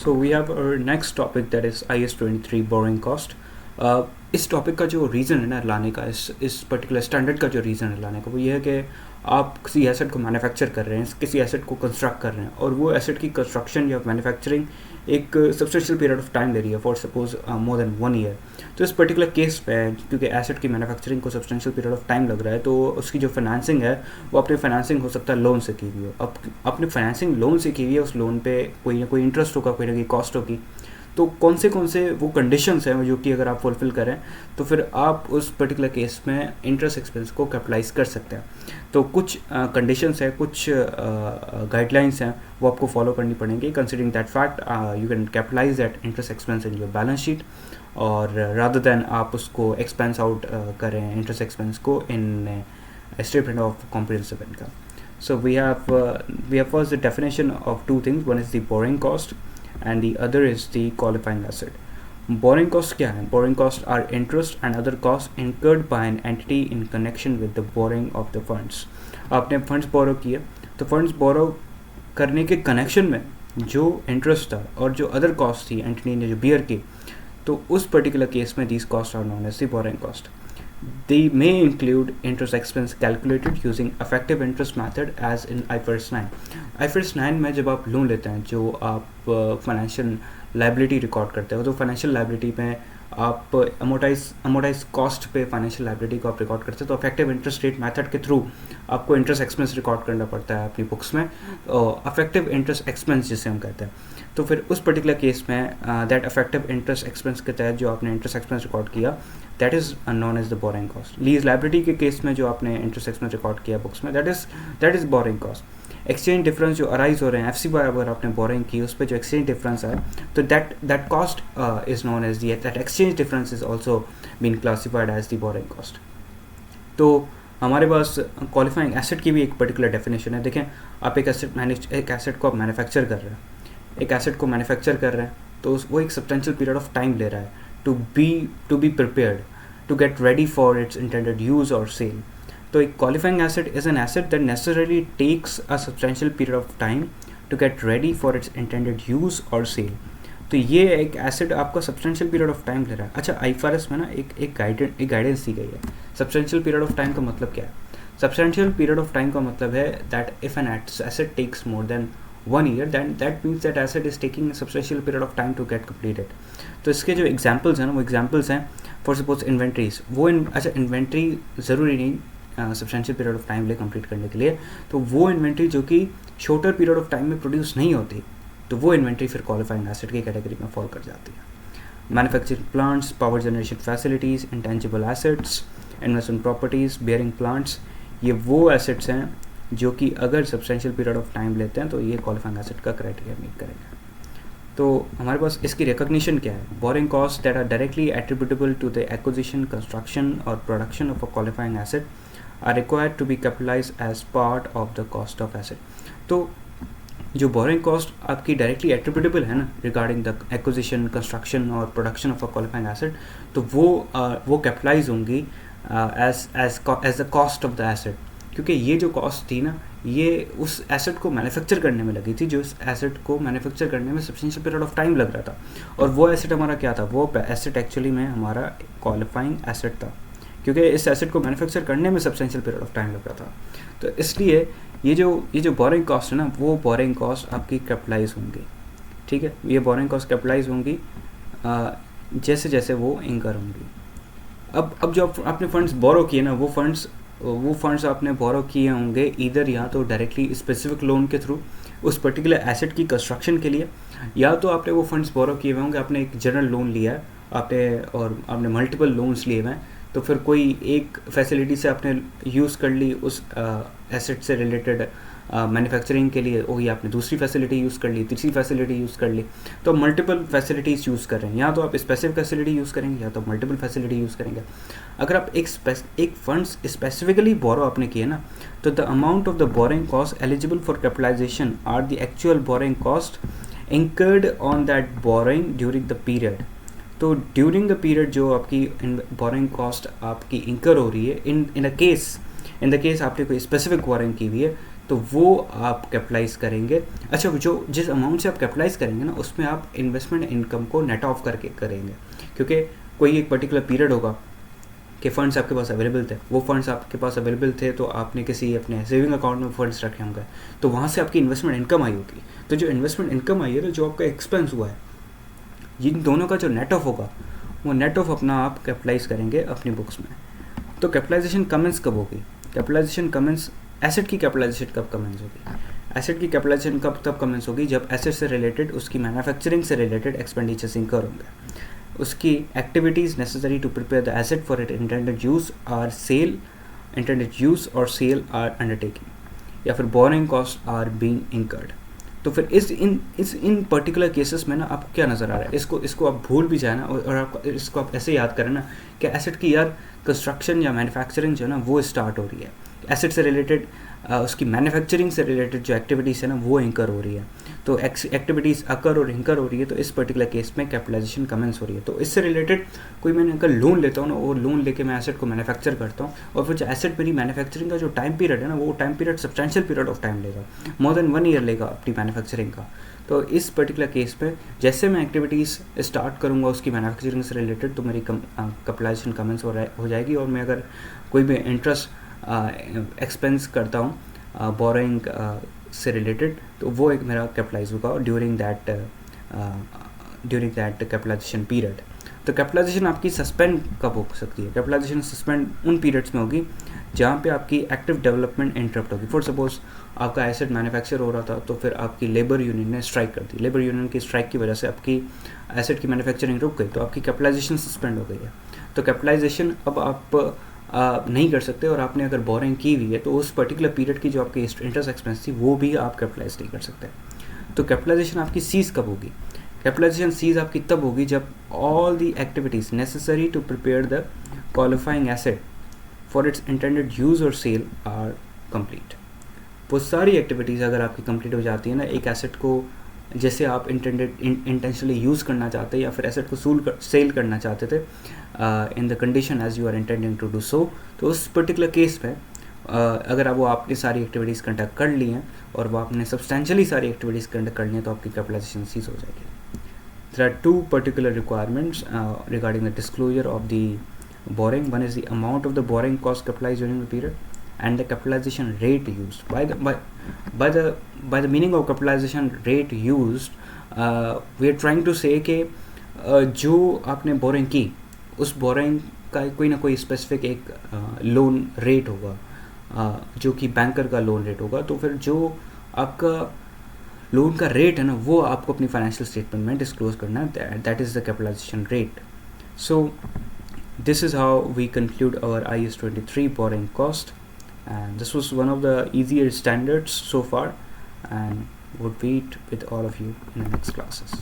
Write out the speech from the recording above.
So we have our next topic, that is IS 23 borrowing cost. इस topic का जो reason है ना लाने का, इस पर्टिकुलर स्टैंडर्ड का जो रीज़न है लाने का, वो ये है कि आप किसी एसेट को मैन्युफैक्चर कर रहे हैं, किसी एसेट को कंस्ट्रक्ट कर रहे हैं, और वो एसेट की कंस्ट्रक्शन या मैन्युफैक्चरिंग एक सब्सटेंशियल पीरियड ऑफ टाइम ले रही है, for suppose more than 1 year. तो इस पर्टिकुलर केस पे क्योंकि एसेट की मैन्युफैक्चरिंग को सब्सटेंशियल पीरियड ऑफ टाइम लग रहा है, तो उसकी जो फाइनेंसिंग है वो अपनी फाइनेंसिंग हो सकता है लोन से की हुई हो. अब अपनी फाइनेंसिंग लोन से की हुई है, उस लोन पे कोई ना कोई इंटरेस्ट होगा, कोई ना कोई कॉस्ट होगी. तो कौन से वो कंडीशंस हैं जो कि अगर आप फुलफ़िल करें तो फिर आप उस पर्टिकुलर केस में इंटरेस्ट एक्सपेंस को कैपिटलाइज कर सकते हैं. तो कुछ कंडीशंस हैं, कुछ गाइडलाइंस हैं, वो आपको फॉलो करनी पड़ेंगी. Considering that fact you can capitalise that interest expense in your balance sheet, और रादर देन आप उसको एक्सपेंस आउट करें इंटरेस्ट एक्सपेंस को in statement of comprehensive income. So we have first the definition of two things. One is the borrowing cost and the other is the qualifying asset. Borrowing cost क्या है? Borrowing costs are interest and other costs incurred by an entity in connection with the borrowing of the funds. आपने funds borrow किए, तो funds borrow करने के connection में जो interest था और जो other cost थी entity ने जो bear की, तो उस particular case में these costs are known as the borrowing cost. They may include interest expense calculated using effective interest method as in IFRS 9. IFRS 9 में जब आप लोन लेते हैं, जो आप फाइनेंशियल लाइबिलिटी रिकॉर्ड करते हो, तो फाइनेंशियल लाइबिलिटी में आप अमोटाइज कॉस्ट पे फाइनेंशियल लाइबिलिटी को आप रिकॉर्ड करते हो, तो इफेक्टिव इंटरेस्ट रेट मेथड के थ्रू आपको इंटरेस्ट एक्सपेंस रिकॉर्ड करना पड़ता है अपनी बुक्स में, इफेक्टिव इंटरेस्ट एक्सपेंस जिसे हम कहते हैं. तो फिर उस पर्टिकुलर केस में दैट इफेक्टिव इंटरेस्ट एक्सपेंस के तहत जो आपने इंटरेस्ट एक्सपेंस रिकॉर्ड किया, that is known as the borrowing cost. Lease liability के केस में जो आपने इंटरेस्ट एक्सपेंस रिकॉर्ड किया बुक्स में, that is borrowing cost. Exchange difference जो अराइज हो रहे हैं एफसी बार अगर आपने बोरिंग की, उस पर जो एक्सचेंज डिफरेंस है, तो that cost is known as that exchange difference is also been classified as the borrowing cost. तो हमारे पास क्वालिफाइंग एसेट की भी एक पर्टिकुलर डेफिनेशन है. देखें, आप एक एसेट को आप मैन्युफैक्चर कर रहे हैं, एक एसेट को मैन्युफैक्चर कर रहे हैं, तो वो एक सब्सटेंशियल पीरियड ऑफ टाइम ले रहा है to be prepared to get ready for its intended use और सेल. तो एक qualifying asset is an asset that necessarily takes a substantial period of time to get ready for its intended use और sale. तो ये एक asset आपका substantial period of time ले रहा है. अच्छा, IFRS में ना एक गाइडेंस दी गई है. सब्सटेंशियल पीरियड ऑफ टाइम का मतलब क्या है? सब्सटेंशियल पीरियड ऑफ टाइम का मतलब है that if an asset takes more than 1 year, then that means that asset is taking a substantial period of time to get completed. तो इसके जो एग्जांपल्स हैं ना, वो एग्जांपल्स हैं फॉर सपोज इन्वेंट्रीज. अच्छा, इन्वेंट्री ज़रूरी नहीं सब्सटेंशियल पीरियड ऑफ टाइम ले कंप्लीट करने के लिए. तो वो इन्वेंट्री जो कि शॉर्टर पीरियड ऑफ टाइम में प्रोड्यूस नहीं होती, तो वो इन्वेंट्री फिर क्वालिफाइंग एसेट की कैटेगरी में फॉल कर जाती है. Manufacturing plants, power generation facilities, intangible assets, investment properties, bearing plants, ये वो एसेट्स हैं जो कि अगर सब्सटेंशियल पीरियड ऑफ टाइम लेते हैं तो ये क्वालिफाइंग एसेट का क्राइटेरिया मीट करेंगे. तो हमारे पास इसकी रिकॉग्निशन क्या है? Borrowing cost that are directly attributable to the acquisition, construction और production of a qualifying asset are required to be capitalise as part of the cost of asset. तो जो बोरिंग कॉस्ट आपकी डायरेक्टली एट्रीब्यूटेबल है ना regarding the acquisition, construction और production of a qualifying asset, तो वो capitalise होंगी as the cost of the asset. क्योंकि ये जो कॉस्ट थी ना, ये उस एसेट को मैन्युफैक्चर करने में लगी थी, जो इस एसेट को मैन्युफैक्चर करने में सब्सटेंशियल पीरियड ऑफ टाइम लग रहा था. और वो एसेट हमारा क्या था? वो एसेट एक्चुअली में हमारा क्वालिफाइंग एसेट था, क्योंकि इस एसेट को मैन्युफैक्चर करने में सब्सटेंशियल पीरियड ऑफ टाइम लग रहा था. तो इसलिए ये जो बोरिंग कॉस्ट है ना, वो बोरिंग कॉस्ट आपकी कैपिटलाइज होंगी. ठीक है, ये बोरिंग कॉस्ट कैपिटलाइज होंगी जैसे जैसे वो इंकर होंगी. अब जो आपने फंड्स बोरो किए ना, वो फंड्स आपने बोरो किए होंगे इधर या तो डायरेक्टली स्पेसिफिक लोन के थ्रू उस पर्टिकुलर एसेट की कंस्ट्रक्शन के लिए, या तो आपने वो फंड्स बोरो किए हुए होंगे, आपने एक जनरल लोन लिया है आपने मल्टीपल लोन्स लिए हुए हैं, तो फिर कोई एक फैसिलिटी से आपने यूज़ कर ली उस एसेट से रिलेटेड मैन्युफैक्चरिंग के लिए, वही आपने दूसरी फैसिलिटी यूज़ कर ली, तीसरी फैसिलिटी यूज़ कर ली. तो मल्टीपल फैसिलिटीज़ यूज़ कर रहे हैं, या तो आप स्पेसिफिक फैसिलिटी यूज़ करेंगे या तो मल्टीपल फैसिलिटी यूज़ करेंगे. अगर आप एक फंड्स स्पेसिफिकली बोरो आपने किए ना, तो the amount of the borrowing cost eligible for capitalisation are the actual borrowing cost incurred on that borrowing during the period. तो ड्यूरिंग द पीरियड जो आपकी बोरिंग कॉस्ट आपकी इंकर हो रही है, इन द केस आपने कोई स्पेसिफिक बोरिंग की हुई है, तो वो आप कैपिटलाइज करेंगे। अच्छा, जो जिस अमाउंट से आप कैपिटलाइज करेंगे ना, उसमें आप इन्वेस्टमेंट इनकम को नेट ऑफ करके करेंगे, क्योंकि कोई एक पर्टिकुलर पीरियड होगा कि फ़ंड्स आपके पास अवेलेबल थे, वो फंड्स आपके पास अवेलेबल थे तो आपने किसी अपने सेविंग अकाउंट में फ़ंड्स रखे होंगे, तो वहाँ से आपकी इन्वेस्टमेंट इनकम आई होगी। तो जो इन्वेस्टमेंट इनकम आई है, तो जो आपका एक्सपेंस हुआ है, इन दोनों का जो नेट ऑफ होगा, वो नेट ऑफ अपना आप कैपिटलाइज करेंगे अपनी बुक्स में। तो कैपिटलाइजेशन कमेंस कब होगी? कैपिटलाइजेशन कमेंस, एसेट की कैपिटलाइजेशन कब कमेंस होगी? एसेट की कैपिटलाइजेशन कब तब कमेंस होगी जब एसेट से रिलेटेड, उसकी मैन्युफैक्चरिंग से रिलेटेड एक्सपेंडिचर्स इंकर होंगे, उसकी activities necessary to prepare the asset for it intended use or sale, intended use और सेल आर अंडरटेकिंग, या फिर borrowing cost are being incurred. तो फिर इन पर्टिकुलर केसेस में ना आपको क्या नज़र आ रहा है, इसको आप भूल भी जाए ना, और आप इसको आप ऐसे याद करें ना कि एसेट की यार कंस्ट्रक्शन या मैन्युफैक्चरिंग जो है ना वो स्टार्ट हो रही है, एसेट से रिलेटेड उसकी मैन्युफैक्चरिंग से रिलेटेड जो एक्टिविटीज़ है ना वो इंकर हो रही है। तो एक्टिविटीज़ अकर और इंकर हो रही है, तो इस पर्टिकुलर केस में कैपिटलाइजेशन कमेंस हो रही है। तो इससे रिलेटेड कोई मैंने अगर लोन लेता हूँ ना, वो लोन लेके मैं एसेट को मैन्युफैक्चर करता हूँ, और फिर जो एसेट मेरी मैन्युफैक्चरिंग का जो टाइम पीरियड है ना, वो time period substantial period of time लेगा, मोर देन 1 ईयर लेगा अपनी मैन्युफैक्चरिंग का। तो इस पर्टिकुलर केस में जैसे मैं एक्टिविटीज़ स्टार्ट करूँगा उसकी मैन्युफैक्चरिंग से रिलेटेड, तो मेरी कैपिटलाइजेशन कमेंस हो जाएगी, और मैं अगर कोई भी इंटरेस्ट एक्सपेंस करता हूँ बोरिंग से रिलेटेड, तो वो एक मेरा कैपिटलाइज होगा ड्यूरिंग दैट कैपिटलाइजेशन पीरियड। तो कैपिटलाइजेशन आपकी सस्पेंड कब हो सकती है? कैपिटलाइजेशन सस्पेंड उन पीरियड्स में होगी जहाँ पे आपकी एक्टिव डेवलपमेंट इंटरप्ट होगी। फॉर सपोज आपका एसेट मैन्युफैक्चर हो रहा था, तो फिर आपकी लेबर यूनियन ने स्ट्राइक कर दी, लेबर यूनियन की स्ट्राइक की वजह से आपकी एसेट की मैन्युफैक्चरिंग रुक गई, तो आपकी कैपिटलाइजेशन सस्पेंड हो गई है। तो कैपिटलाइजेशन अब आप नहीं कर सकते, और आपने अगर बोरिंग की हुई है तो उस पर्टिकुलर पीरियड की जो आपकी इंटरेस्ट एक्सपेंस थी वो भी आप कैपिटलाइज नहीं कर सकते। तो कैपिटलाइजेशन आपकी सीज कब होगी? कैपिटलाइजेशन सीज आपकी तब होगी जब all the activities necessary to prepare the qualifying asset for its intended use और सेल आर कंप्लीट। वो सारी एक्टिविटीज़ अगर आपकी कंप्लीट हो जाती है ना, एक एसेट को जैसे आप इंटेंशनली यूज़ करना चाहते या फिर एसेट को सेल करना चाहते थे in the condition as you are intending to do so, तो उस पर्टिकुलर केस में अगर वो आपने सारी एक्टिविटीज़ कंडक्ट कर ली हैं और वो आपने सब्सटेंशियली सारी एक्टिविटीज़ कंडक्ट कर ली हैं, तो आपकी कैपिटलाइजेशन सीज हो जाएगी। There are two particular requirements regarding the disclosure of the borrowing. One is the amount of the borrowing cost capitalized during the period, and the capitalization rate used. By the meaning of capitalization rate used, we are trying to say कि जो आपने borrowing की, उस borrowing का कोई ना कोई specific एक लोन रेट होगा, जो कि बैंकर का लोन रेट होगा। तो फिर जो आपका लोन का रेट है ना, वो आपको अपनी फाइनेंशियल स्टेटमेंट में डिस्क्लोज करना है, that is the capitalisation rate. So this is how we conclude our IAS 23 borrowing cost, and this was one of the easier standards so far, and would meet with all of you in the next classes.